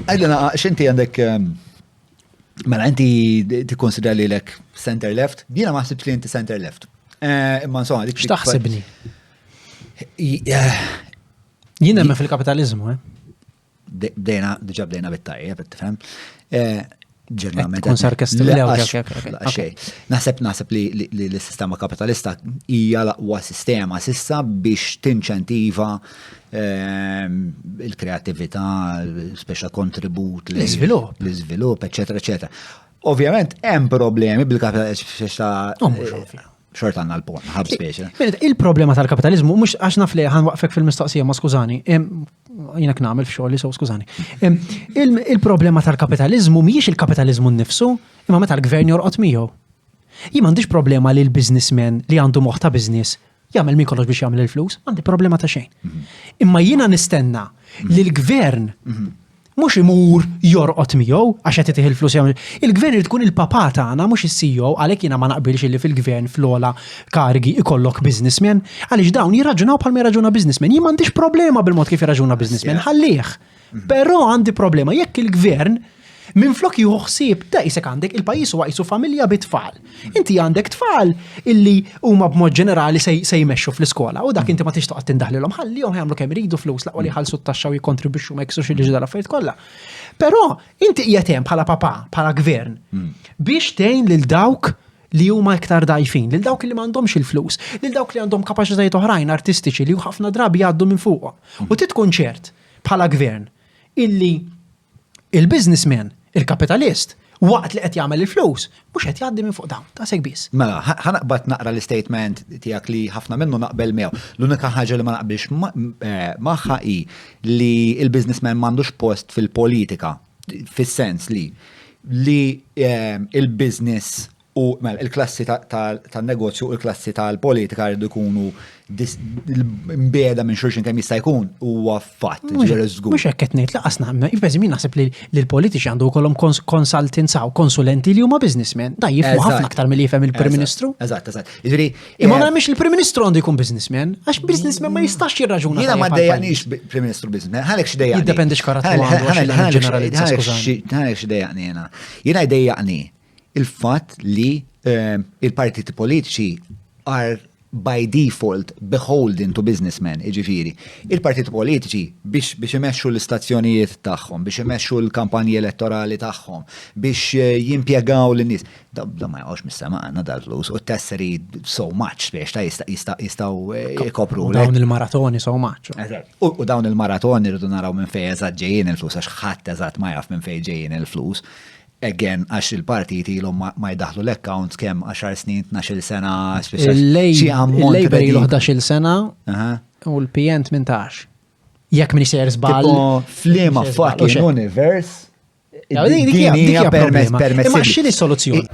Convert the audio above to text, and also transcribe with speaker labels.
Speaker 1: Għajdlina, xinti għandek, mela inti tikkonsidra li l-ek center left, dina ma ħsibx li inti center left. Imma insomma, dik.
Speaker 2: X'taħsibni? Jien hemm fil-kapitalizmu,
Speaker 1: Diġà bdejna bit-tajjeb, tifhem. Ġeneralment.
Speaker 2: Tkun sarkastiku.
Speaker 1: Naħseb li l-sistema kapitalista hija l-aqwa sistema sissa biex tinċentiva il-kreatività, special contribut, l-iżvilupp, eċetera, eċetera. Ovvjament hemm problemi bil-kapitalizmu xort għandna l-pon, ħab speċi.
Speaker 2: Il-problema tal-kapitalizmu mhux għax naf li ħanwaqfek fil-mistoqsija ma skużani. Jiena nagħmel f'xogħli so skużani. Il-problema tal-kapitalizmu mhijiex il-kapitalizmu nnifsu, imma meta l-gvern jorqod miegħu. Jien m'għandix problema li l-businessman li għandu moħħ ta' business jagħmel min kollox biex jagħmel il-flus, m'għandi problema ta' xejn. Imma jiena nistenna li l-gvern mhux imur jorqod miegħu għax qed itih il-flus jagħmel. Il-gvern irid tkun il-papà tagħna mhux is-CEO għalhekk jiena ma naqbilx li fil-gvern fl-ogħla karigi ikollok businessman għaliex dawn jirraġunaw bħalma jirraġuna businessman. Jien m'għandix problema bil-mod kif jirraġuna businessman, ħallih. Però għandi problema jekk il-gvern minflok jieħu ħsieb da isek għandek il-pajjiż huwa qisu familja bit-tfal. Inti għandek tfal illi huma b'mod ġenerali se jmexxu fl-iskola u dak inti ma tix toqgħod tindaħlilhom ħallihom jagħmlu kemm iridu flus laqwa li ħallsu t-taxxa u jikkontribwixxu ma jeksux il-liġi tal-affarijiet kollha. Però inti qiegħed hemm bħala papà, bħala gvern biex tgħin lil dawk li huma iktar dajfin, lil dawk li m'għandhomx il-flus, lil dawk li għandhom kapaċitajiet oħrajn artistiċi li ħafna drabi jgħaddu minn fuqhom. U tkun ċert bħala gvern illi il-businessman, il-kapitalist, waqt li qed jagħmel il-flus, mhux qed jgħaddi minn fuq dawn, ta' sek biss.
Speaker 1: Mela, ħanaqbad naqra l-istatement tiegħek li ħafna minnu naqbel miegħu. L-unika ħaġa li ma naqbilx magħha hi li l-businessman m'għandux post fil-politika, fis-sens li il-business u il-klassi tan-negozju u l-klassi tal-politika rridu jkunu mbieda minn xulxin kemm jista' jkun huwa fatt ġifieri żgur.
Speaker 2: Mhux hekk qed ngħid laqas naqbel min naħseb li l-politiċi għandu jkollhom konsultinza u konsulenti li huma businessmen. Da jifhmu ħafna aktar milli jifhem il-Prim Ministru.
Speaker 1: Eżatt. Jiġifieri
Speaker 2: imma mhux il-Prim Ministru għandu jkun businessman, għax businessman ma jistax jirraġuna.
Speaker 1: Jiena ma ddejjaqniex Prim Ministru businessman. Ħalek x'dejjaqni.
Speaker 2: Jiddependix karattru
Speaker 1: ħalek x'dejjaqni jiena. Jiena jdejjaqni il-fatt li il-partiti politiċi are by default beholden to businessmen, iġifieri. Il-partiti politiċi biex imexxu l-istazzjonijiet tagħhom, biex imexxu l-kampanji elettorali tagħhom, biex jimpjegaw lin-nies. Da ma jgħux mis-sema għandna dal-flus u tesseri so much biex jistgħu jkopru.
Speaker 2: Dawn il-maratoni so much.
Speaker 1: U dawn il-maratoni rridu naraw minn fejn eżatt ġejjin il-flus għax ħadd eżatt ma jaf minn fejn ġejjin il-flus. Again, għax il-partiti ilhom ma jdaħlu l-accounts kemm 10 snin, 12 sena,
Speaker 2: il-Labor ilu 11 sena u l-PN 18. Jekk min isir żball.
Speaker 1: Flima fucking universe.
Speaker 2: Dik hija permess. Imma x'inhi soluzzjoni?